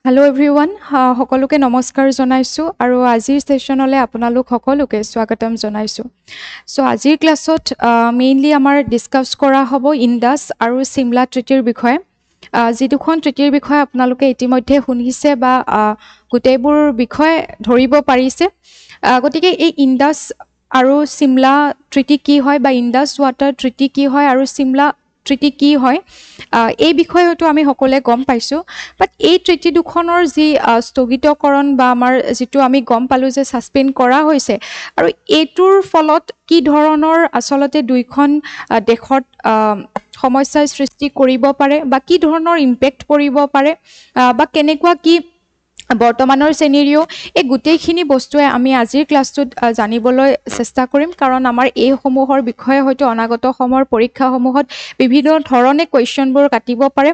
Hello everyone, সকলোকে নমস্কাৰ জনাইছো আৰু আজিৰ সেশনলে আপোনালোক সকলোকে স্বাগতম জনাইছো। সো আজিৰ ক্লাছত মেইনলি আমাৰ ডিসকাস কৰা হ'ব ইন্দাস আৰু সিমলা ট্ৰিটিৰ বিষয়ে। যি দুখন ট্ৰিটিৰ বিষয়ে আপোনালোকে ইতিমধ্যে শুনিছে বা গোটেইবোৰ বিষয়ে ধৰিব পাৰিছে। গতিকে এই ইন্দাস আৰু সিমলা ট্ৰিটি কি হয় বা ইন্দাস ওয়াটাৰ ট্ৰিটি কি হয় আৰু সিমলা ট্ৰিটি কি হয় এই বিষয়ে হয়তো আমি সকলোৱে গম পাইছো, বাট এই ট্ৰিটি দুখনৰ যি স্থগিতকৰণ বা আমাৰ যেটো আমি গম পালো যে সাসপেন্ড কৰা হৈছে আৰু এইটোৰ ফলত কি ধৰণৰ আসলতে দুইখন দেশত সমস্যাৰ সৃষ্টি কৰিব পাৰে বা কি ধৰণৰ ইম্পেক্ট পৰিব পাৰে বা কেনেকুৱা কি বৰ্তমানৰ সিনাৰিও এই গোটেইখিনি বস্তুৱে আমি আজিৰ ক্লাছটোত জানিবলৈ চেষ্টা কৰিম, কাৰণ আমাৰ এই সমূহৰ বিষয়ে হয়তো অনাগত সময়ৰ পৰীক্ষাসমূহত বিভিন্ন ধৰণে কোৱেশ্চনবোৰ কাটিব পাৰে।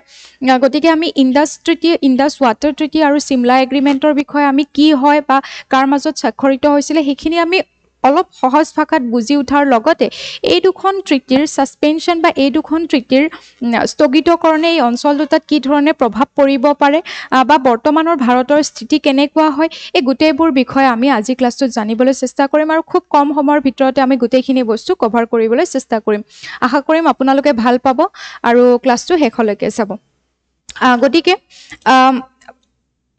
গতিকে আমি ইন্দাস ওয়াটাৰ ট্ৰিটি আৰু সিমলা এগ্ৰিমেন্টৰ বিষয়ে আমি কি হয় বা কাৰ মাজত স্বাক্ষৰিত হৈছিল সেইখিনি আমি অলপ সহজ ভাষাত বুজি উঠাৰ লগতে এই দুখন ট্ৰিটিৰ সাসপেনশন বা এই দুখন ট্ৰিটিৰ স্থগিতকৰণে এই অঞ্চল দুটাত কি ধৰণে প্ৰভাৱ পৰিব পাৰে বা বৰ্তমানৰ ভাৰতৰ স্থিতি কেনেকুৱা হয় এই গোটেইবোৰ বিষয়ে আমি আজি ক্লাছটোত জানিবলৈ চেষ্টা কৰিম আৰু খুব কম সময়ৰ ভিতৰতে আমি গোটেইখিনি বস্তু কভাৰ কৰিবলৈ চেষ্টা কৰিম। আশা কৰিম আপোনালোকে ভাল পাব আৰু ক্লাছটো শেষলৈকে চাব। গতিকে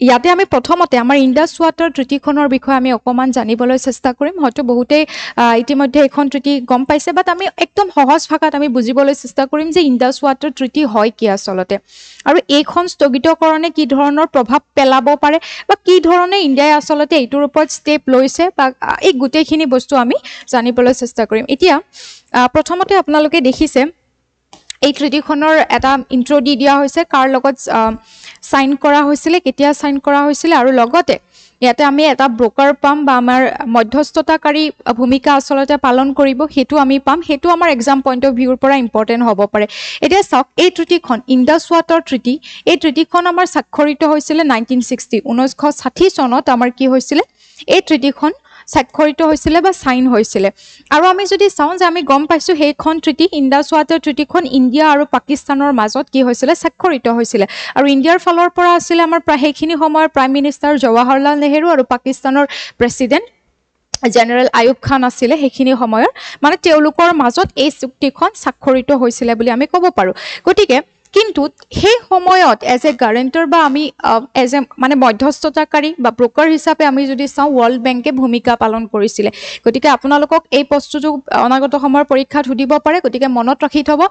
ইয়াতে আমি প্ৰথমতে আমাৰ ইন্দাস ওয়াটাৰ ট্ৰিটিখনৰ বিষয়ে আমি অকমান জানিবলৈ চেষ্টা কৰিম। হয়তো বহুতেই ইতিমধ্যে এখন ট্ৰিটি গম পাইছে, বাট আমি একদম সহজ ভাষাত আমি বুজিবলৈ চেষ্টা কৰিম যে ইন্দাস ওয়াটাৰ ট্ৰিটি হয় কি আসলতে আৰু এইখন স্থগিতকৰণে কি ধৰণৰ প্ৰভাৱ পেলাব পাৰে বা কি ধৰণে ইণ্ডিয়াই আসলতে এইটোৰ ওপৰত ষ্টেপ লৈছে বা এই গোটেইখিনি বস্তু আমি জানিবলৈ চেষ্টা কৰিম। এতিয়া প্ৰথমতে আপোনালোকে দেখিছে এই ট্ৰিটিখনৰ এটা ইন্ট্ৰো দি দিয়া হৈছে, কাৰ লগত সাইন কৰা হৈছিল, কেতিয়া সাইন কৰা হৈছিল আৰু লগতে ইয়াতে আমি এটা ব্ৰোকাৰ পাম বা আমাৰ মধ্যস্থতাকাৰী ভূমিকা আসলতে পালন কৰিব হেতু আমি পাম। হেতু আমাৰ এক্সাম পইণ্ট অফ ভিউৰ পৰা ইম্পৰ্টেন্ট হ'ব পাৰে। এতিয়া চাওক এই ট্ৰিটিখন ইন্দাস ওয়াটাৰ ট্ৰিটি, এই ট্ৰিটিখন আমাৰ স্বাক্ষৰিত হৈছিল 1960 চনত আমাৰ কি হৈছিল এই ট্ৰিটিখন স্বাক্ষৰিত হৈছিল বা সাইন হৈছিল। আৰু আমি যদি চাওঁ যে আমি গম পাইছো সেইখন ট্ৰিটি ইন্দাস ওয়াটাৰ ট্ৰিটিখন ইণ্ডিয়া আৰু পাকিস্তানৰ মাজত কি হৈছিল স্বাক্ষৰিত হৈছিল আৰু ইণ্ডিয়াৰ ফালৰ পৰা আছিল আমাৰ সেইখিনি সময়ৰ প্ৰাইম মিনিষ্টাৰ জৱাহৰলাল নেহেৰু আৰু পাকিস্তানৰ প্ৰেসিডেন্ট জেনেৰেল আয়ুব খান আছিলে সেইখিনি সময়ৰ, মানে তেওঁলোকৰ মাজত এই চুক্তিখন স্বাক্ষৰিত হৈছিল বুলি আমি ক'ব পাৰো। গতিকে কিন্তু সেই সময়ত এজ এ গ্যাৰান্টৰ বা আমি এজ এ মানে মধ্যস্থতাকাৰী বা ব্ৰোকাৰ হিচাপে আমি যদি চাওঁ ৱৰ্ল্ড বেংকে ভূমিকা পালন কৰিছিলে। গতিকে আপোনালোকক এই প্ৰশ্নটো অনাগত সময়ৰ পৰীক্ষাত সুধিব পাৰে, গতিকে মনত ৰাখি থব।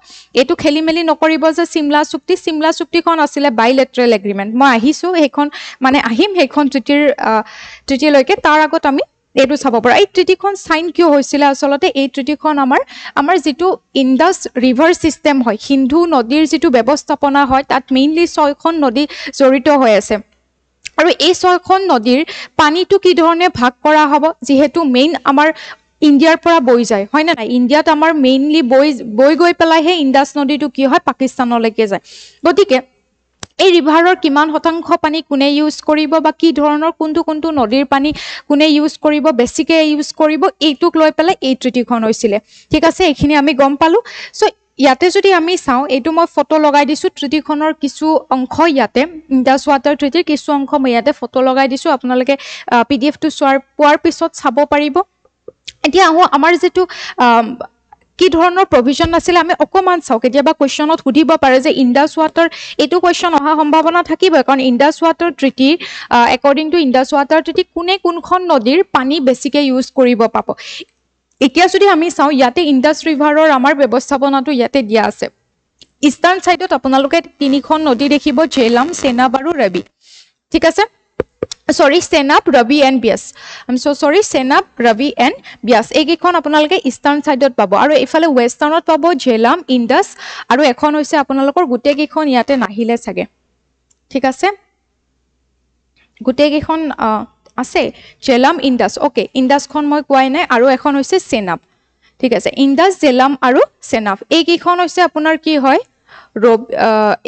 এইটো খেলিমেলি নকৰিব যে সিমলা চুক্তিখন আছিলে বাইলেটাৰেল এগ্ৰিমেন্ট। মই আহিছো সেইখন মানে আহিম সেইখন ট্ৰিটিলৈকে, তাৰ আগত আমি এইটো চাব পাৰো এই ট্ৰিটিখন সাইন কিয় হৈছিল। আসলতে এই ট্ৰিটিখন আমাৰ যেটো ইন্দাস ৰিভাৰ সিস্টেম হয়, সিন্ধু নদীৰ যেটো ব্যৱস্থাপনা হয়, তাত মেইনলি 6খন নদী জড়িত হৈ আছে আৰু এই 6খন নদীৰ পানীটো কি ধৰণে ভাগ কৰা হ'ব, যিহেতু মেইন আমাৰ ইণ্ডিয়াৰ পৰা বৈ যায় হয় না নাই, ইণ্ডিয়াত আমাৰ মেইনলি বৈ গৈ পেলাইহে ইন্দাস নদীটো কি হয় পাকিস্তানলৈকে যায়। গতিকে এই ৰিভাৰৰ কিমান শতাংশ পানী কোনে ইউজ কৰিব বা কি ধৰণৰ কোনটো নদীৰ পানী কোনে ইউজ কৰিব, বেছিকে ইউজ কৰিব, এইটোক লৈ পেলাই এই ট্ৰিটিখন হৈছিলে। ঠিক আছে, এইখিনি আমি গম পালো। সো ইয়াতে যদি আমি চাওঁ, এইটো মই ফটো লগাই দিছো ট্ৰিটিখনৰ কিছু অংশ, ইয়াতে ইন্দাস ওয়াটাৰ ট্ৰিটিৰ কিছু অংশ মই ইয়াতে ফটো লগাই দিছো, আপোনালোকে PDF টো পোৱাৰ পিছত চাব পাৰিব। এতিয়া আহো আমাৰ যেটো কি ধৰণৰ প্ৰভিজন আছিল আমি অকমান চাও। কেতিয়াবা কোৱেশ্চনত সুধিব পাৰে যে ইন্দাস ওয়াটাৰ, এইটো কোৱেশ্চন অহা সম্ভাৱনা থাকিব কাৰণ Indus water treaty according to Indus water treaty কোনখন নদীৰ পানী বেছিকে ইউজ কৰিব পাব। এতিয়া যদি আমি চাওঁ ইয়াতে ইন্দাস ৰিভাৰৰ আমাৰ ব্যৱস্থাপনাটো ইয়াতে দিয়া আছে। ইষ্টাৰ্ণ সাইডত আপোনালোকে 3খন নদী দেখিব, ঝেলাম, চেনাব আৰু ৰবি। ঠিক আছে, sorry Chenab, Ravi and Beas. Chenab, Ravi and Beas এইকেইখন আপোনালোকে ইষ্টাৰ্ণ সাইডত পাব আৰু এইফালে ৱেষ্টাৰ্ণত পাব ঝেলাম, ইন্দাস আৰু এখন হৈছে আপোনালোকৰ গোটেইকেইখন ইয়াতে নাহিলে চাগে। ঠিক আছে, গোটেইকেইখন আছে ঝেলাম, ইন্দাস। ওকে, ইন্দাসখন মই কোৱাই নাই আৰু এখন হৈছে চেনাব। ঠিক আছে, ইন্দাস, ঝেলাম আৰু চেনাব এইকেইখন হৈছে আপোনাৰ কি হয়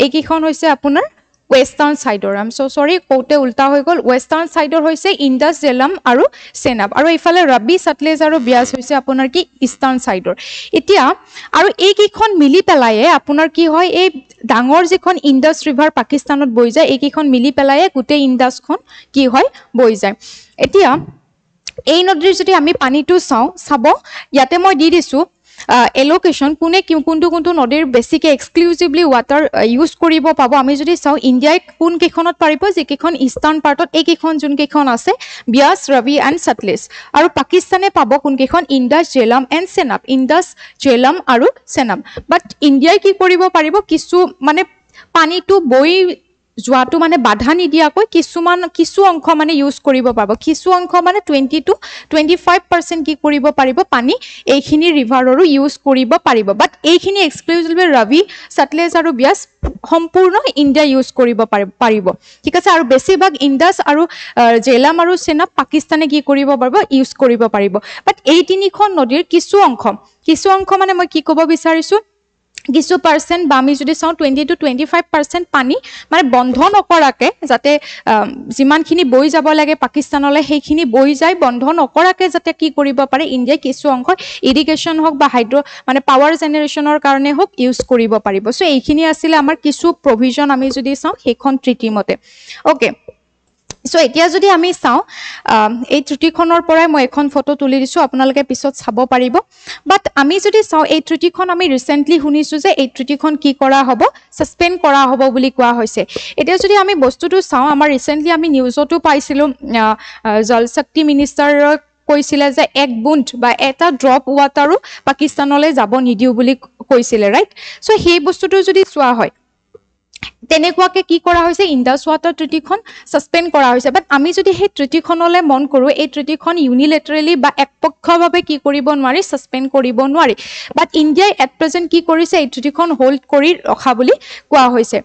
এইকেইখন হৈছে আপোনাৰ ৱেষ্টাৰ্ণ ছাইডৰ আই এম ছ' চৰি কওঁতে উল্টা হৈ গ'ল ৱেষ্টাৰ্ণ ছাইডৰ হৈছে ইণ্ডাছ জেলাম আৰু চেনাব আৰু এইফালে ৰাবি ছাটলেজ আৰু বিয়াছ হৈছে আপোনাৰ কি ইষ্টাৰ্ণ ছাইডৰ এতিয়া আৰু এইকেইখন মিলি পেলায়ে আপোনাৰ কি হয় এই ডাঙৰ যিখন ইণ্ডাছ ৰিভাৰ পাকিস্তানত বৈ যায় এইকেইখন মিলি পেলায়ে গোটেই ইণ্ডাছখন কি হয় বৈ যায় এতিয়া এই নদীৰ যদি আমি পানীটো চাব ইয়াতে মই দি দিছোঁ এলোকেশ্যন কোনে কোনটো নদীৰ বেছিকৈ এক্সক্লুচিভলি ৱাটাৰ ইউজ কৰিব পাব আমি যদি চাওঁ ইণ্ডিয়াই কোনকেইখনত পাৰিব যিকেইখন ইষ্টাৰ্ণ পাৰ্টত এইকেইখন যোনকেইখন আছে বিয়াছ ৰাবি এণ্ড ছাটলেজ আৰু পাকিস্তানে পাব কোনকেইখন ইণ্ডাছ জেলাম এণ্ড চেনাব ইণ্ডাছ জেলাম আৰু চেনাব বাট ইণ্ডিয়াই কি কৰিব পাৰিব কিছু মানে পানীটো বৈ যোৱাটো মানে বাধা নিদিয়াকৈ কিছু অংশ মানে ইউজ কৰিব পাৰিব কিছু অংশ মানে 20 to 25% কি কৰিব পাৰিব পানী এইখিনি ৰিভাৰৰো ইউজ কৰিব পাৰিব বাট এইখিনি এক্সক্লুচিভলি ৰাবি ছাটলেজ আৰু বিয়াছ সম্পূৰ্ণ ইণ্ডিয়া ইউজ কৰিব পাৰিব ঠিক আছে আৰু বেছিভাগ ইণ্ডাছ আৰু জেলাম আৰু চেনাব পাকিস্তানে কি কৰিব পাৰিব ইউজ কৰিব পাৰিব বাট এই তিনিখন নদীৰ কিছু অংশ মানে মই কি ক'ব বিচাৰিছোঁ কিছু পাৰ্চেণ্ট বা আমি যদি চাওঁ 20 to 25% পানী মানে বন্ধ নকৰাকৈ যাতে যিমানখিনি বৈ যাব লাগে পাকিস্তানলৈ সেইখিনি বৈ যায় বন্ধ নকৰাকৈ যাতে কি কৰিব পাৰে ইণ্ডিয়াই কিছু অংশ ইৰিগেশ্যন হওক বা মানে পাৱাৰ জেনেৰেশ্যনৰ কাৰণে হওক ইউজ কৰিব পাৰিব চ' এইখিনি আছিলে আমাৰ কিছু প্ৰভিজন আমি যদি চাওঁ সেইখন ট্ৰিটি মতে অ'কে সো এতিয়া যদি আমি চাওঁ এই ট্ৰিটিখনৰ পৰাই মই এখন ফটো তুলি দিছোঁ আপোনালোকে পিছত চাব পাৰিব বাট আমি যদি চাওঁ এই ট্ৰিটিখন আমি ৰিচেণ্টলি শুনিছোঁ যে এই ট্ৰিটিখন কি কৰা হ'ব ছাছপেণ্ড কৰা হ'ব বুলি কোৱা হৈছে এতিয়া যদি আমি বস্তুটো চাওঁ আমাৰ ৰিচেণ্টলি আমি নিউজতো পাইছিলোঁ জলশক্তি মিনিষ্টাৰক কৈছিলে যে এক বুন্দ বা এটা ড্ৰপ ৱাটাৰো পাকিস্তানলৈ যাব নিদিওঁ বুলি কৈছিলে ৰাইট চ' সেই বস্তুটো যদি চোৱা হয় তেনেকুৱাকে কি কৰা হৈছে ইণ্ডাছ ৱাটাৰ ট্ৰিটিখন ছাছপেণ্ড কৰা হৈছে বাট আমি যদি সেই ট্ৰিটিখনলৈ মন কৰোঁ এই ট্ৰিটিখন ইউনিলেটাৰেলি বা একপক্ষভাৱে কি কৰিব নোৱাৰি ছাছপেণ্ড কৰিব নোৱাৰি বাট ইণ্ডিয়াই এট প্ৰেজেণ্ট কি কৰিছে এই ট্ৰিটিখন হোল্ড কৰি ৰখা বুলি কোৱা হৈছে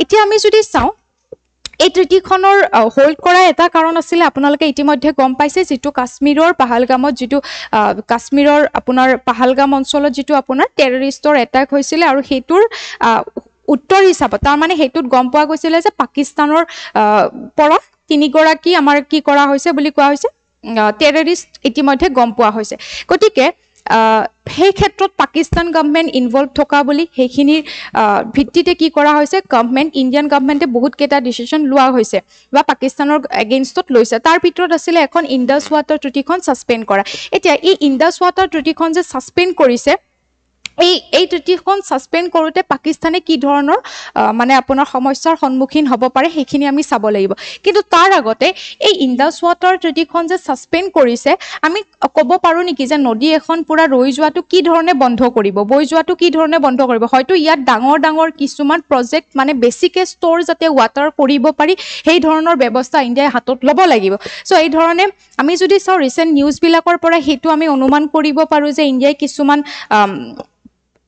এতিয়া আমি যদি চাওঁ এই ট্ৰিটিখনৰ হোল্ড কৰা এটা কাৰণ আছিলে আপোনালোকে ইতিমধ্যে গম পাইছে যিটো কাশ্মীৰৰ পাহালগামত যিটো কাশ্মীৰৰ আপোনাৰ পাহালগাম অঞ্চলত যিটো আপোনাৰ টেৰৰিষ্টৰ এটাক হৈছিলে আৰু সেইটোৰ উত্তৰ হিচাপত তাৰমানে সেইটোত গম পোৱা গৈছিলে যে পাকিস্তানৰ পৰা তিনিগৰাকী আমাৰ কি কৰা হৈছে বুলি কোৱা হৈছে টেৰৰিষ্ট ইতিমধ্যে গম পোৱা হৈছে গতিকে সেই ক্ষেত্ৰত পাকিস্তান গভৰ্ণমেণ্ট ইনভলভ থকা বুলি সেইখিনিৰ ভিত্তিতে কি কৰা হৈছে গভৰ্ণমেণ্ট ইণ্ডিয়ান গভৰ্ণমেণ্টে বহুত কেইটা ডিচিশ্যন লোৱা হৈছে বা পাকিস্তানৰ এগেইনষ্টত লৈছে তাৰ ভিতৰত আছিলে এখন ইণ্ডাছ ৱাটাৰ ট্ৰিটিখন ছাছপেণ্ড কৰা এতিয়া এই ইণ্ডাছ ৱাটাৰ ট্ৰিটিখন যে ছাছপেণ্ড কৰিছে এই ট্ৰিটিখন ছাছপেণ্ড কৰোঁতে পাকিস্তানে কি ধৰণৰ মানে আপোনাৰ সমস্যাৰ সন্মুখীন হ'ব পাৰে সেইখিনি আমি চাব লাগিব কিন্তু তাৰ আগতে এই ইণ্ডাছ ৱাটাৰ ট্ৰিটিখন যে ছাছপেণ্ড কৰিছে আমি ক'ব পাৰোঁ নেকি যে নদী এখন পূৰা ৰৈ যোৱাটো কি ধৰণে বন্ধ কৰিব বৈ যোৱাটো কি ধৰণে বন্ধ কৰিব হয়তো ইয়াত ডাঙৰ কিছুমান প্ৰজেক্ট মানে বেছিকৈ ষ্ট'ৰ যাতে ৱাটাৰ কৰিব পাৰি সেই ধৰণৰ ব্যৱস্থা ইণ্ডিয়াই হাতত ল'ব লাগিব চ' এই ধৰণে আমি যদি চাওঁ ৰিচেণ্ট নিউজবিলাকৰ পৰা সেইটো আমি অনুমান কৰিব পাৰোঁ যে ইণ্ডিয়াই কিছুমান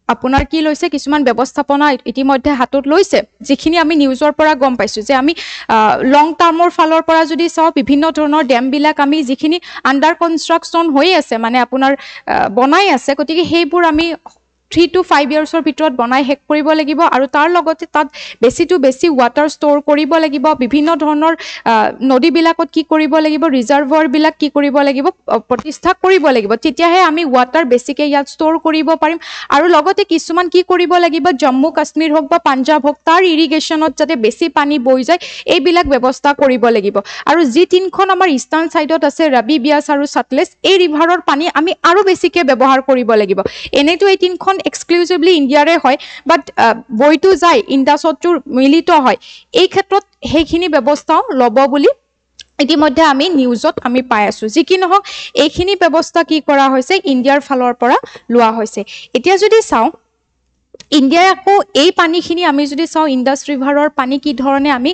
আপোনাৰ কি লৈছে কিছুমান ব্যৱস্থাপনা ইতিমধ্যে হাতত লৈছে যিখিনি আমি নিউজৰ পৰা গম পাইছোঁ যে আমি লং টাৰ্মৰ ফালৰ পৰা যদি চাওঁ বিভিন্ন ধৰণৰ ডেমবিলাক আমি যিখিনি আণ্ডাৰ কনষ্ট্ৰাকশ্যন হৈ আছে মানে আপোনাৰ বনাই আছে গতিকে সেইবোৰ আমি 3 to 5 yearsৰ ভিতৰত বনাই শেষ কৰিব লাগিব আৰু তাৰ লগতে তাত বেছি ৱাটাৰ ষ্ট'ৰ কৰিব লাগিব বিভিন্ন ধৰণৰ নদীবিলাকত কি কৰিব লাগিব ৰিজাৰ্ভাৰবিলাক কি কৰিব লাগিব প্ৰতিষ্ঠা কৰিব লাগিব তেতিয়াহে আমি ৱাটাৰ বেছিকৈ ইয়াত ষ্ট'ৰ কৰিব পাৰিম আৰু লগতে কিছুমান কি কৰিব লাগিব জম্মু কাশ্মীৰ হওক বা পাঞ্জাৱ হওক তাৰ ইৰিগেশ্যনত যাতে বেছি পানী বৈ যায় এইবিলাক ব্যৱস্থা কৰিব লাগিব আৰু যি তিনিখন আমাৰ ইষ্টাৰ্ণ ছাইডত আছে ৰাবি বিয়াছ আৰু ছাটলেজ এই ৰিভাৰৰ পানী আমি আৰু বেছিকৈ ব্যৱহাৰ কৰিব লাগিব এনেইতো এই তিনিখন এক্সক্লুচিভলি ইণ্ডিয়াৰে হয় বাট বৈটো যায় ইণ্ডাছতো মিলিত হয় এই ক্ষেত্ৰত সেইখিনি ব্যৱস্থাও ল'ব বুলি ইতিমধ্যে আমি নিউজত আমি পাই আছোঁ যি কি নহওক এইখিনি ব্যৱস্থা কি কৰা হৈছে ইণ্ডিয়াৰ ফালৰ পৰা লোৱা হৈছে এতিয়া যদি চাওঁ ইণ্ডিয়াই আকৌ এই পানীখিনি আমি যদি চাওঁ ইণ্ডাছ ৰিভাৰৰ পানী কি ধৰণে আমি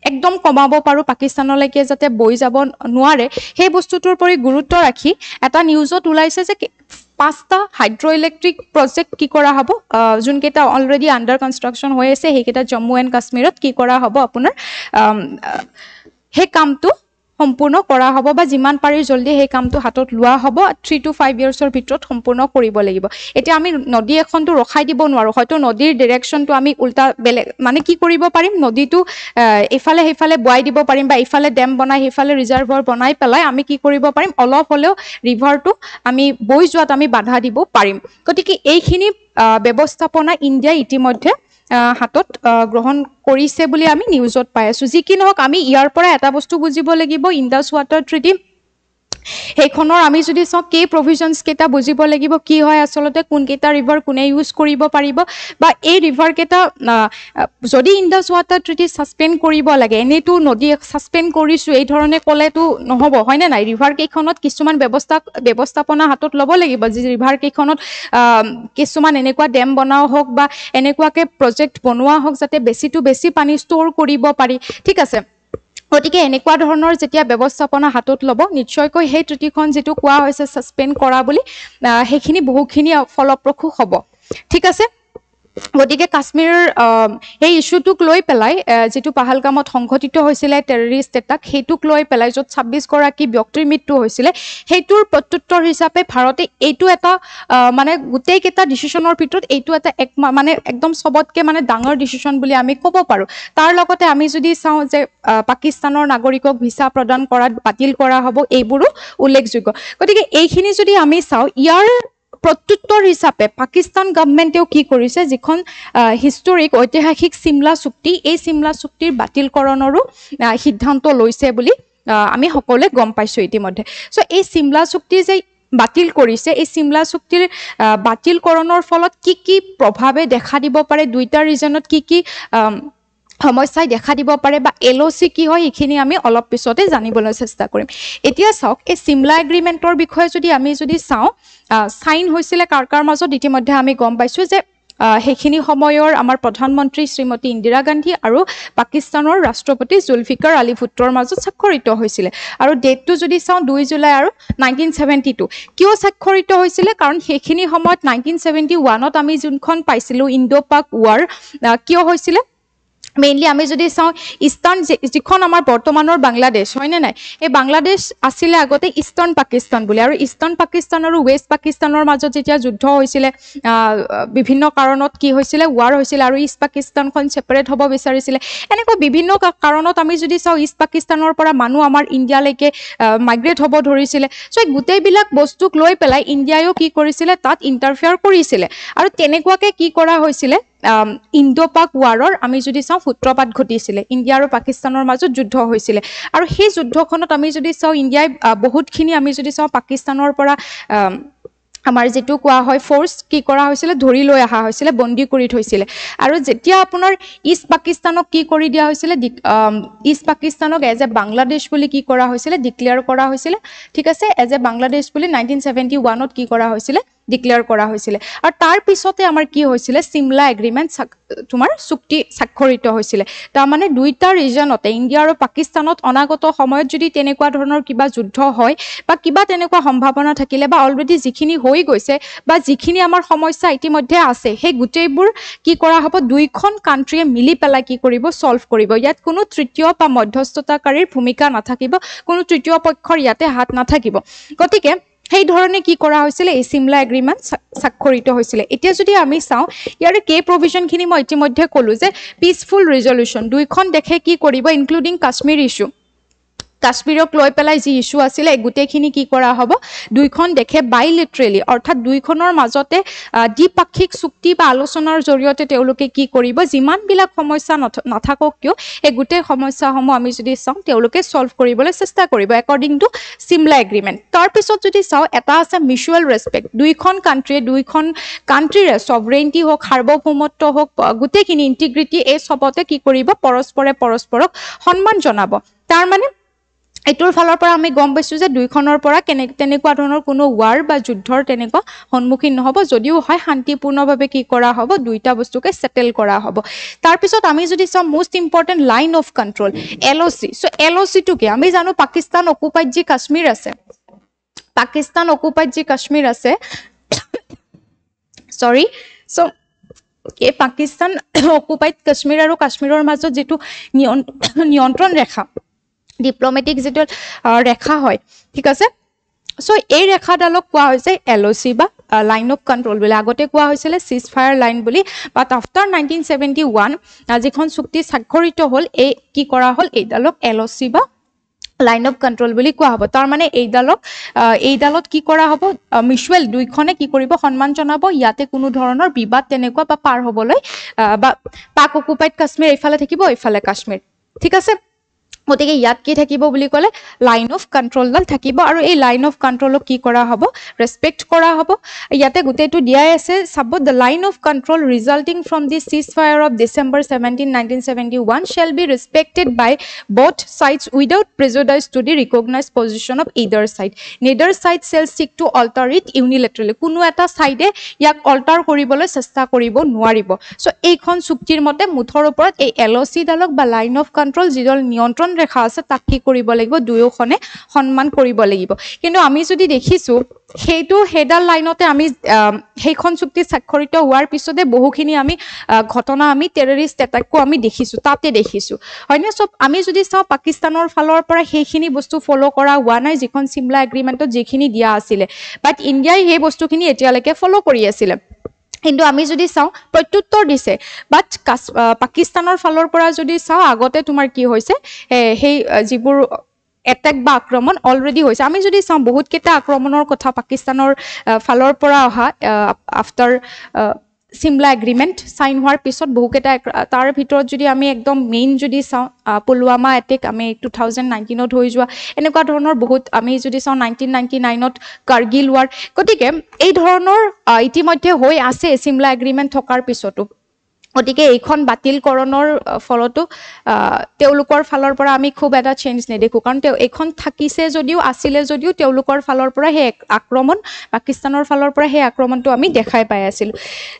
একদম কমাব পাৰোঁ পাকিস্তানলৈকে যাতে বৈ যাব নোৱাৰে সেই বস্তুটোৰ প্ৰতি গুৰুত্ব ৰাখি এটা নিউজত ওলাইছে যে 5টা হাইড্ৰ ইলেক্ট্ৰিক প্ৰজেক্ট কি কৰা হ'ব যোনকেইটা অলৰেডি আণ্ডাৰ কনষ্ট্ৰাকশ্যন হৈ আছে সেইকেইটা জম্মু এণ্ড কাশ্মীৰত কি কৰা হ'ব আপোনাৰ সেই কামটো সম্পূৰ্ণ কৰা হ'ব বা যিমান পাৰি জলদি সেই কামটো হাতত লোৱা হ'ব 3 to 5 ইয়াৰ্ছৰ ভিতৰত সম্পূৰ্ণ কৰিব লাগিব এতিয়া আমি নদী এখনটো ৰখাই দিব নোৱাৰো হয়তো নদীৰ ডাইৰেকশনটো আমি উল্টা বেলেগ মানে কি কৰিব পাৰিম নদীটো এফালে হেফালে বয়াই দিব পাৰিম বা ইফালে ডেম বনাই হেফালে ৰিজাৰ্ভাৰ বনাই পেলাই আমি কি কৰিব পাৰিম অলপ হলেও ৰিভাৰটো আমি বৈ যোৱাত আমি বাধা দিব পাৰিম গতিকে এইখিনি ব্যৱস্থাপনা ইণ্ডিয়া ইতিমধ্যে হাতত গ্ৰহণ কৰিছে বুলি আমি নিউজত পাই আছো যি কি নহওক আমি ইয়াৰ পৰা এটা বস্তু বুজিব লাগিব ইণ্ডাছ ৱাটাৰ ট্ৰিটি সেইখনৰ আমি যদি চাওঁ কি প্ৰভিজনছ কেইটা বুজিব লাগিব কি হয় আসলতে কোন কেইটা ৰিভাৰ কোনে ইউজ কৰিব পাৰিব বা এই ৰিভাৰ কেইটা যদি ইণ্ডাছ ৱাটাৰ ট্ৰিটি সাসপেন্ড কৰিব লাগে এনেটো নদী সাসপেন্ড কৰিছো এই ধৰণে কলেটো নহব হয় না নাই ৰিভাৰ কেইখনত কিছুমান ব্যৱস্থাপনা হাতত ল'ব লাগিব যে ৰিভাৰ কেইখনত কিছুমান এনেকুৱা ডেম বনাও হওক বা এনেকুৱাকে প্ৰজেক্ট বনোৱা হওক যাতে বেছি পানী ষ্ট'ৰ কৰিব পাৰি ঠিক আছে গতিকে এনেকুৱা ধৰণৰ যেতিয়া ব্যৱস্থাপনা হাতত ল'ব নিশ্চয়কৈ সেই ট্ৰিটিখন যেটো কোৱা হৈছে সাসপেন্ড কৰা বুলি হেখিনি বহুখিনি ফলপ্ৰসূ হ'ব ঠিক আছে গতিকে কাশ্মীৰৰ এই ইস্যুটোক লৈ পেলাই যেটো পাহালগামত সংঘটিত হৈছিল টেৰৰিষ্ট এটাক হেতুক লৈ পেলাই যত 26 গৰাকী ব্যক্তিৰ মৃত্যু হৈছিল হেতুৰ প্ৰত্যুত্তৰ হিচাপে ভাৰতে এইটো এটা মানে গুটেই কেটা ডিসিশনৰ ভিতৰত এইটো এটা মানে একদম সবতকে মানে ডাঙৰ ডিসিশন বুলি আমি ক'ব পাৰো তাৰ লগতে আমি যদি চাওঁ যে পাকিস্তানৰ নাগৰিকক ভিসা প্ৰদান কৰাত বাতিল কৰা হ'ব এইবোৰো উল্লেখযোগ্য গতিকে এইখিনি যদি আমি চাওঁ ইয়াৰ প্ৰত্যুত্তৰ হিচাপে পাকিস্তান গভৰ্ণমেণ্টেও কি কৰিছে যিখন হিষ্টৰিক ঐতিহাসিক সিমলা চুক্তি এই সিমলা চুক্তিৰ বাতিলকৰণৰো সিদ্ধান্ত লৈছে বুলি আমি সকলোৱে গম পাইছো ইতিমধ্যে সো এই সিমলা চুক্তি যে বাতিল কৰিছে এই সিমলা চুক্তিৰ বাতিলকৰণৰ ফলত কি প্ৰভাৱে দেখা দিব পাৰে দুইটা ৰিজনত কি সমস্যাই দেখা দিব পাৰে বা এলওসি কি হয় এখিনি আমি অলপ পিছতে জানিবলৈ চেষ্টা কৰিম এতিয়া চাওক এই সিমলা এগ্ৰিমেন্টৰ বিষয়ে যদি চাওঁ সাইন হৈছিল কাৰ মাজত ইতিমধ্যে আমি গম পাইছো যে হেখিনি সময়ৰ আমাৰ প্ৰধানমন্ত্ৰী শ্ৰীমতী ইন্দিৰা গান্ধী আৰু পাকিস্তানৰ ৰাষ্ট্ৰপতি জুলফিকাৰ আলী ভুট্টোৰ মাজত স্বাক্ষৰিত হৈছিল আৰু ডেটটো যদি চাওঁ 2 জুলাই আৰু 1972 কিয় স্বাক্ষৰিত হৈছিল কাৰণ হেখিনি সময়ত 1971ত আমি যোনখন পাইছিলো ইণ্ডো পাক ওৱাৰ কিয় হৈছিল মেইনলি আমি যদি চাওঁ ইষ্টাৰ্ণ যিখন আমাৰ বৰ্তমানৰ বাংলাদেশ হয় নে নাই এই বাংলাদেশ আছিল আগতে ইষ্টাৰ্ণ পাকিস্তান বুলি আৰু ইষ্টাৰ্ণ পাকিস্তান আৰু ৱেষ্ট পাকিস্তানৰ মাজত যেতিয়া যুদ্ধ হৈছিল বিভিন্ন কাৰণত কি হৈছিল ওৱাৰ হৈছিল আৰু ইষ্ট পাকিস্তানখন সেপাৰেট হ'ব বিচাৰিছিল এনেকুৱা বিভিন্ন কাৰণত আমি যদি চাওঁ ইষ্ট পাকিস্তানৰ পৰা মানুহ আমাৰ ইণ্ডিয়ালৈকে মাইগ্ৰেট হ'ব ধৰিছিল সো গুটেই বিলাক বস্তুক লৈ পেলাই ইণ্ডিয়ায়ো কি কৰিছিল তাত ইন্টাৰফেয়াৰ কৰিছিল আৰু তেনেকুৱাকে কি কৰা হৈছিল ইণ্ডো পাক ওৱাৰৰ আমি যদি চাওঁ সূত্ৰপাত ঘটিছিল ইণ্ডিয়া আৰু পাকিস্তানৰ মাজত যুদ্ধ হৈছিল আৰু সেই যুদ্ধখনত আমি যদি চাওঁ ইণ্ডিয়াই বহুতখিনি আমি যদি চাওঁ পাকিস্তানৰ পৰা আমাৰ যেটো কোৱা হয় ফোৰ্স কি কৰা হৈছিল ধৰি লৈ আহা হৈছিল বন্দী কৰি থৈছিল আৰু যেতিয়া আপোনাৰ ইষ্ট পাকিস্তানক কি কৰি দিয়া হৈছিল ইষ্ট পাকিস্তানক এজ এ বাংলাদেশ বুলি কি কৰা হৈছিল ডিক্লেয়াৰ কৰা হৈছিল ঠিক আছে এজ এ বাংলাদেশ বুলি 1971ত কি কৰা হৈছিল ডিক্লেয়াৰ কৰা হৈছিল আৰু তাৰ পিছতে আমাৰ কি হৈছিল সিমলা এগ্ৰিমেন্ট তোমাৰ চুক্তি স্বাক্ষৰিত হৈছিল তাৰ মানে দুইটা ৰিজনতে ইণ্ডিয়া আৰু পাকিস্তানত অনাগত সময়ত যদি তেনেকুৱা ধৰণৰ কিবা যুদ্ধ হয় বা কিবা তেনেকুৱা সম্ভাৱনা থাকিলে বা অলৰেডি যিখিনি হৈ গৈছে বা যিখিনি আমাৰ সমস্যা ইতিমধ্যে আছে সেই গুটেইবোৰ কি কৰা হ'ব দুইখন কান্ট্ৰীয়ে মিলি পেলাই কি কৰিব সলভ কৰিব ইয়াত কোনো তৃতীয় বা মধ্যস্থতাকাৰীৰ ভূমিকা নাথাকিব কোনো তৃতীয় পক্ষৰ ইয়াতে হাত নাথাকিব গতিকে সেই ধৰণে কি কৰা হৈছিল এই সিমলা এগ্ৰিমেন্ট স্বাক্ষৰিত হৈছিল এতিয়া যদি আমি চাওঁ ইয়াৰে কে প্ৰভিজনখিনি মই ইতিমধ্যে ক'লো যে পিসফুল ৰিজল্যুশন দুইখন দেখে কি কৰিব ইনক্লুডিং কাশ্মীৰ ইস্যু কাশ্মীৰক লৈ পেলাই যি ইস্যু আছিল গুটেইখিনি কি কৰা হ'ব দুইখন দেখে বাইলেটাৰেলি অৰ্থাৎ দুইখনৰ মাজতে দ্বিপাক্ষিক চুক্তি বা আলোচনাৰ জৰিয়তে তেওঁলোকে কি কৰিব যিমান বিলাক সমস্যা নাথাকক কিয় এই গুটেই সমস্যাসমূহ আমি যদি চাওঁ তেওঁলোকে সলভ কৰিবলৈ চেষ্টা কৰিব একৰ্ডিং টু সিমলা এগ্ৰিমেন্ট তাৰ পিছত যদি চাওঁ এটা আছে মিউচুৱেল ৰেসপেক্ট দুইখন কান্ট্ৰীৰে সভৰেইনিটি হওক সাৰ্বভৌমত্ব হওক গুটেইখিনি ইন্টিগ্ৰিটি এই সবতে কি কৰিব পৰস্পৰক সন্মান জনাব তাৰ মানে এটোৰ ফালৰ পৰা আমি গম পাইছো যে দুইখনৰ পৰা তেনেকুৱা ধৰণৰ কোনো ওৱাৰ বা যুদ্ধৰ তেনেকুৱা সন্মুখীন নহব যদিও হয় শান্তিপূৰ্ণভাৱে কি কৰা হ'ব দুইটা বস্তুকে সেটেল কৰা হ'ব তাৰ পিছত আমি যদি চাওঁ most important line of control LOC so LOC টু কি আমি জানো পাকিস্তান অকুপাইড যি কাশ্মীৰ আছে সৰি সো এই পাকিস্তান অকুপাইড কাশ্মীৰ আৰু কাশ্মীৰৰ মাজত যেটো নিয়ন্ত্ৰণ ৰেখা ডিপ্ল'মেটিক যিটো ৰেখা হয় ঠিক আছে সো এই ৰেখাডালক কোৱা হৈছে LOC বা লাইন অফ কণ্ট্ৰল বুলি আগতে কোৱা হৈছিল সিজ ফায়াৰ লাইন বুলি বাট আফটাৰ 1971 যিখন চুক্তি স্বাক্ষৰিত হ'ল এই কি কৰা হ'ল এইডালক LOC বা লাইন অফ কণ্ট্ৰল বুলি কোৱা হ'ব তাৰ মানে এইডালত কি কৰা হ'ব মিউচুৱেল দুইখনে কি কৰিব সন্মান জনাব ইয়াতে কোনো ধৰণৰ বিবাদ তেনেকুৱা বা পাৰ হ'বলৈ বা পাক অকুপাইড কাশ্মীৰ এইফালে থাকিব এইফালে কাশ্মীৰ ঠিক আছে গতিকে ইয়াত কি থাকিব বুলি ক'লে লাইন অফ কণ্ট্ৰলডাল থাকিব আৰু এই লাইন অফ কণ্ট্ৰলক কি কৰা হ'ব ৰেসপেক্ট কৰা হ'ব ইয়াতে গোটেইটো দিয়াই আছে চাব the line of control resulting from the cease fire of December 17 1971 shall be respected by both sides without prejudice to the recognized position of either side neither side shall seek to alter it unilaterally কোনো এটা সাইডে ইয়াক alter কৰিবলৈ চেষ্টা কৰিব নোৱাৰিব so এইখন চুক্তিৰ মতে মুঠৰ ওপৰত এই LOC ডালক বা লাইন অফ কণ্ট্ৰল যিডল নিয়ন্ত্ৰণ ৰেখা আছে তাক কি কৰিব লাগিব দুয়োখনে সন্মান কৰিব লাগিব কিন্তু আমি যদি দেখিছো হেডাল লাইনতে আমি সেইখন চুক্তি স্বাক্ষৰিত হোৱাৰ পিছতে বহুখিনি আমি ঘটনা আমি টেৰৰিষ্ট এটাকো আমি দেখিছো তাতে দেখিছো হয়নে সব আমি যদি চাও পাকিস্তানৰ ফালৰ পৰা সেইখিনি বস্তু ফলো কৰা হোৱা নাই যিখন সিমলা এগ্ৰিমেন্টত যিখিনি দিয়া আছিল বাট ইণ্ডিয়াই সেই বস্তুখিনি এতিয়ালৈকে ফলো কৰি আছিল কিন্তু আমি যদি চাও প্ৰত্যুত্তৰ দিছে বাট পাকিস্তানৰ ফালৰ পৰা যদি চাও আগতে তোমাৰ কি হৈছে সেই যিবোৰ এটেক বা আক্ৰমণ অলৰেডি হৈছে আমি যদি চাও বহুত কেটা আক্ৰমণৰ কথা পাকিস্তানৰ ফালৰ পৰা অহা আফটাৰ সিমলা এগ্ৰিমেন্ট সাইন হোৱাৰ পিছত বহুকেটা তাৰ ভিতৰত যদি আমি একদম মেইন যদি চাও পুলৱামা এটেক আমি 2019 ত হৈ যোৱা এনেকুৱা ধৰণৰ বহুত আমি যদি চাও 1999 ত কাৰ্গিল ৱাৰ গতিকে এই ধৰণৰ ইতিমধ্যে হৈ আছে সিমলা এগ্ৰিমেন্ট থকাৰ পিছতো গতিকে এইখন বাতিলকৰণৰ ফলতো তেওঁলোকৰ ফালৰ পৰা আমি খুব এটা চেঞ্জ নেদেখো কাৰণ এইখন থাকিছে যদিও আছিলে যদিও তেওঁলোকৰ ফালৰ পৰা হে আক্ৰমণ পাকিস্তানৰ ফালৰ পৰা হে আক্ৰমণটো আমি দেখাই পাই আছিল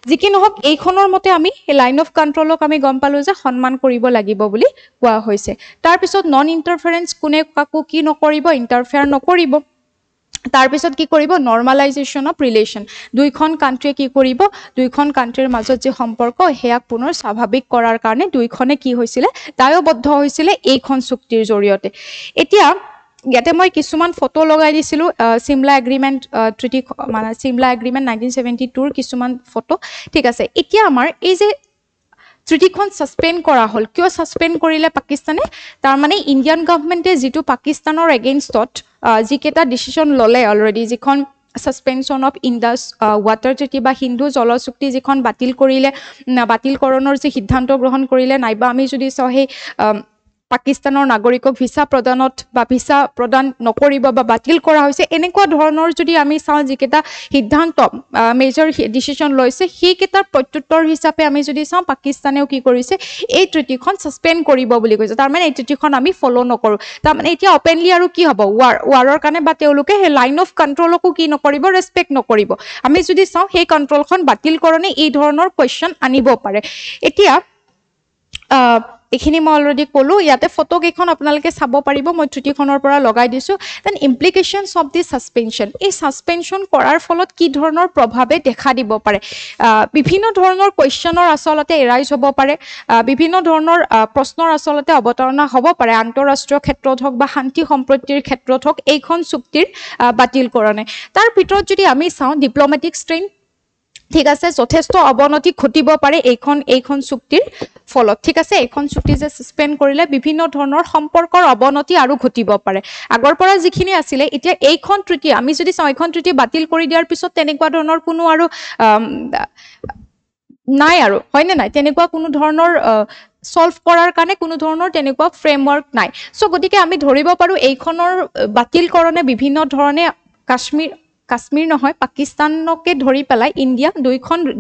যিকি নহক এইখনৰ মতে আমি লাইন অফ কণ্ট্ৰলক আমি গম পালো যে সন্মান কৰিব লাগিব বুলি কোৱা হৈছে তাৰ পিছত নন ইন্টাৰফাৰেন্স কোনে কাকো কি নকৰিব ইন্টাৰফেয়াৰ নকৰিব তাৰ পিছত কি কৰিব নৰমালাইজেশন অফ ৰিলেশন দুইখন কান্ট্ৰি কি কৰিব দুইখন কান্ট্ৰিৰ মাজত যে সম্পৰ্ক হেয়াক পুনৰ স্বাভাৱিক কৰাৰ কাৰণে দুইখনে কি হৈছিল দায়বদ্ধ হৈছিল এইখন চুক্তিৰ জৰিয়তে এতিয়া ইয়াতে মই কিছুমান ফটো লগাই দিছিলো সিমলা এগ্ৰিমেন্ট ট্ৰিটি মানে সিমলা এগ্ৰিমেন্ট 1972 ৰ কিছুমান ফটো ঠিক আছে এতিয়া আমাৰ এই যে ট্ৰিটিখন সাসপেন্ড কৰা হল কিয় সাসপেন্ড কৰিলে পাকিস্তানে তাৰ মানে ইন্ডিয়ান গভৰ্ণমেন্টে যেটো পাকিস্তানৰ এগেইনষ্টত যিকেটা ডিসিশন ললে অলৰেডি যিখন suspension of Indus water treaty বা হিন্দু জল চুক্তি যিখন বাতিল কৰিলে বাতিলকৰণৰ যে সিদ্ধান্ত গ্ৰহণ কৰিলে নাইবা আমি যদি সহে পাকিস্তানৰ নাগৰিকক ভিসা প্ৰদানত বা ভিসা প্ৰদান নকৰিব বা বাতিল কৰা হৈছে এনেকুৱা ধৰণৰ যদি আমি চাও যিকেটা সিদ্ধান্ত মেজৰ ডিসিশন লৈছে সেইকেটাৰ প্ৰত্যুত্তৰ হিচাপে আমি যদি চাও পাকিস্তানেও কি কৰিছে এই ট্ৰিটিখন সাসপেন্ড কৰিব বুলি কৈছে তাৰ মানে এই ট্ৰিটিখন আমি ফলো নকৰো তাৰ মানে এতিয়া ওপেনলি আৰু কি হ'ব ওয়াৰৰ কাৰণে বা তেওঁলোকে হে লাইন অফ কণ্ট্ৰলকো কি নকৰিব ৰেসপেক্ট নকৰিব আমি যদি চাও সেই কণ্ট্ৰলখন বাতিলকৰণে এই ধৰণৰ কোৱেশ্চন আনিব পাৰে এতিয়া এখিনি মই অলৰেডি কলো ইয়াতে ফটো কেখন আপোনালোকে চাব পাৰিব মই ট্ৰিটিখনৰ পৰা লগাই দিছো then implications of the suspension এই সাসপেনশন কৰাৰ ফলত কি ধৰণৰ প্ৰভাৱে দেখা দিব পাৰে বিভিন্ন ধৰণৰ কোৱেশ্চনৰ আসলতে এৰাইজ হ'ব পাৰে বিভিন্ন ধৰণৰ প্ৰশ্নৰ আসলতে অৱতাৰণা হ'ব পাৰে আন্তঃৰাষ্ট্ৰীয় ক্ষেত্ৰত হওক বা শান্তি সম্প্ৰতিৰ ক্ষেত্ৰত হওক এইখন চুক্তিৰ বাতিলকৰণে তাৰ ভিতৰত যদি আমি চাও ডিপ্ল'মেটিক ষ্ট্ৰেইন ঠিক আছে যথেষ্ট অৱনতি ঘটিব পাৰে এইখন চুক্তিৰ ফলত ঠিক আছে এইখন চুক্তি যে সাসপেন্ড কৰিলে বিভিন্ন ধৰণৰ সম্পৰ্কৰ অৱনতি আৰু ঘটিব পাৰে আগৰ পৰা যিখিনি আছিল এতিয়া এইখন ট্ৰিটি আমি যদি চাও এইখন ট্ৰিটি বাতিল কৰি দিয়াৰ পিছত তেনেকুৱা ধৰণৰ কোনো আৰু নাই আৰু হয়নে নাই তেনেকুৱা কোনো ধৰণৰ সলভ কৰাৰ কাৰণে কোনো ধৰণৰ তেনেকুৱা ফ্ৰেমৱৰ্ক নাই সো গতিকে আমি ধৰিব পাৰো এইখনৰ বাতিলকৰণে বিভিন্ন ধৰণে কাশ্মীৰ নহয় পাকিস্তানকে ধৰি পেলাই ইন্ডিয়া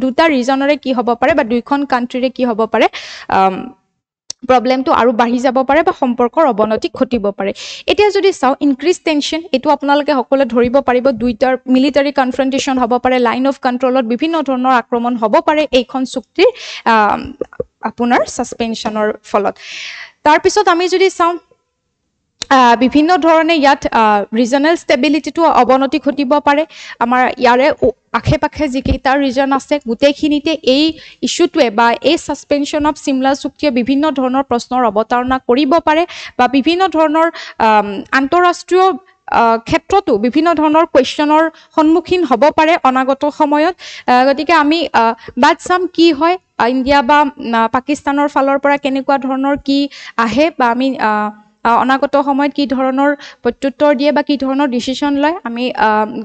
দুটা ৰিজনৰে কি হ'ব পাৰে বা দুইখন কান্ট্ৰিৰে কি হ'ব পাৰে প্ৰবলেমটো আৰু বাঢ়ি যাব পাৰে বা সম্পৰ্কৰ অৱনতি ঘটিব পাৰে এতিয়া যদি চাও ইনক্ৰিজ টেনশন এটো আপোনালোকে সকলে ধৰিব পাৰিব দুইটাৰ মিলিটাৰী কনফ্ৰন্টেশন হ'ব পাৰে লাইন অফ কণ্ট্ৰলত বিভিন্ন ধৰণৰ আক্ৰমণ হ'ব পাৰে এইখন চুক্তিৰ আপোনাৰ সাসপেনশনৰ ফলত তাৰ পিছত আমি যদি চাও বিভিন্ন ধৰণে ইয়াত ৰিজনেল ষ্টেবিলিটিটো অৱনতি ঘটিব পাৰে আমাৰ ইয়াৰে আশে-পাশে যিকেইটা ৰিজন আছে গোটেইখিনিতে এই ইস্যুটোৱে বা এই সাসপেনশন অফ চিমলা চুক্তিয়ে বিভিন্ন ধৰণৰ প্ৰশ্নৰ অৱতাৰণা কৰিব পাৰে বা বিভিন্ন ধৰণৰ আন্তঃৰাষ্ট্ৰীয় ক্ষেত্ৰতো বিভিন্ন ধৰণৰ কোৱেশ্চনৰ সন্মুখীন হ'ব পাৰে অনাগত সময়ত গতিকে আমি বাট চাম কি হয় ইণ্ডিয়া বা পাকিস্তানৰ ফালৰ পৰা কেনেকুৱা ধৰণৰ কি আহে বা আমি অনাগত সময়ত কি ধৰণৰ প্ৰত্যুত্তৰ দিয়ে বা কি ধৰণৰ ডিসিশন লয় আমি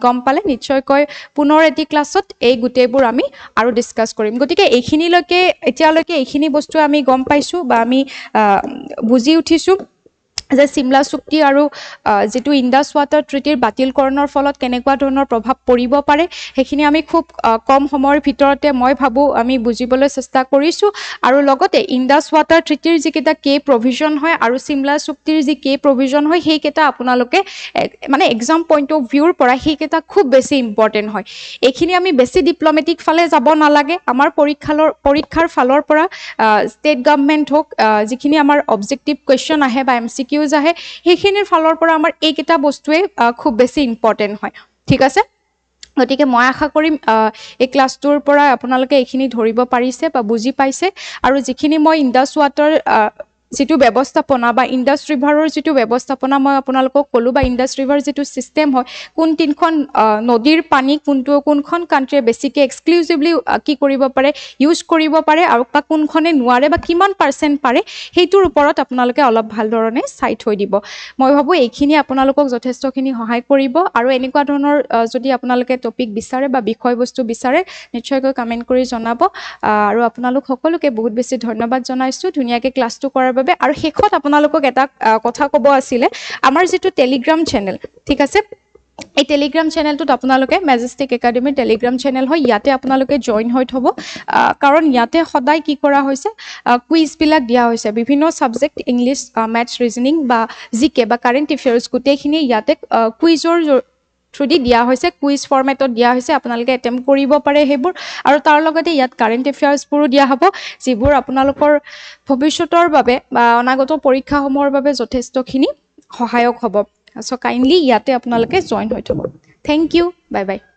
গম পালে নিশ্চয়কৈ পুনৰ এটি ক্লাছত এই গুটেইবোৰ আমি আৰু ডিসকাস কৰিম গতিকে এইখিনিলৈকে এতিয়ালৈকে এইখিনি বস্তু আমি গম পাইছো বা আমি বুজি উঠিছো যে চিমলা চুক্তি আৰু যেটো ইন্দাস ওয়াটাৰ ট্ৰিটিৰ বাতিলকৰণৰ ফলত কেনেকুৱা ধৰণৰ প্ৰভাৱ পৰিব পাৰে হেখিনি আমি খুব কম সময়ৰ ভিতৰতে মই ভাবো আমি বুজিবলৈ চেষ্টা কৰিছো আৰু লগতে ইন্দাস ওয়াটাৰ ট্ৰিটিৰ যিকেটা কে প্ৰভিজন হয় আৰু চিমলা চুক্তিৰ যি কে প্ৰভিজন হয় হেইকেটা আপোনালোকে মানে এক্সাম পইণ্ট অফ ভিউৰ পৰা হেইকেটা খুব বেছি ইম্পৰ্টেন্ট হয় এইখিনি আমি বেছি ডিপ্লোমেটিক ফালে যাব নালাগে আমাৰ পৰীক্ষাৰ ফালৰ পৰা ষ্টেট গভৰ্নমেন্ট হোক যিখিনি আমাৰ অবজেক্টিভ কোৱেশ্চন আহে বা এমসিকিউ আহে হেখিনিৰ ফালৰ পৰা আমাৰ এইকেটা বস্তুৱে খুব বেছি ইম্পৰ্টেন্ট হয় ঠিক আছে গতিকে মই আশা কৰিম এই ক্লাছটোৰ পৰা আপোনালোকে এইখিনি ধৰিব পাৰিছে বা বুজি পাইছে আৰু যিখিনি মই ইন্দাস ওয়াটাৰ যেটো ব্যৱস্থাপনা বা ইন্দাস ৰিভাৰৰ যেটো ব্যৱস্থাপনা মই আপোনালোকক কলো বা ইন্দাস ৰিভাৰ যেটো সিস্টেম হয় কোন তিনখন নদীৰ পানী কোনখন কান্ট্ৰিয়ে বেছিকে এক্সক্লুসিভলি কি কৰিব পাৰে ইউজ কৰিব পাৰে আৰু কোনখনে নোৱাৰে বা কিমান পাৰ্সেন্ট পাৰে হেইটোৰ ওপৰত আপোনালোকে অলপ ভাল ধৰণে চাই থৈ দিব মই ভাবো এইখিনি আপোনালোকক যথেষ্টখিনি সহায় কৰিব আৰু এনেকুৱা ধৰণৰ যদি আপোনালোকে টপিক বিচাৰে বা বিষয়বস্তু বিচাৰে নিশ্চয়কৈ কমেন্ট কৰি জনাব আৰু আপোনালোক সকলোকে বহুত বেছি ধন্যবাদ জনাইছো ধুনিয়াকে ক্লাছটো কৰাৰ বাবে আৰু শেষত আপোনালোকক এটা কথা ক'ব আছিল আমাৰ যেটো টেলিগ্ৰাম চেনেল ঠিক আছে এই টেলিগ্ৰাম চেনেলটোত আপোনালোকে মেজেষ্টিক একাডেমি টেলিগ্ৰাম চেনেল হয় ইয়াতে আপোনালোকে জয়েন হৈ থব কাৰণ ইয়াতে সদায় কি কৰা হৈছে কুইজ বিলাক দিয়া হৈছে বিভিন্ন সাবজেক্ট ইংলিশ ম্যাথছ ৰিজনিং বা জিকে বা কাৰেন্ট এফেয়াৰ্স গোটেইখিনি ইয়াতে কুইজৰ থ্ৰুদি দিয়া হৈছে কুইজ ফৰমেটত দিয়া হৈছে আপোনালোকে এটেম্প কৰিব পাৰে হেবোৰ আৰু তাৰ লগতে ইয়াত কাৰেন্ট এফেয়াৰ্সবোৰো দিয়া হ'ব যিবোৰ আপোনালোকৰ ভৱিষ্যতৰ বাবে বা অনাগত পৰীক্ষাসমূহৰ বাবে যথেষ্টখিনি সহায়ক হ'ব সো কাইন্ডলি ইয়াতে আপোনালোকে জয়েন হৈ থব থ্যাংক ইউ বাই বাই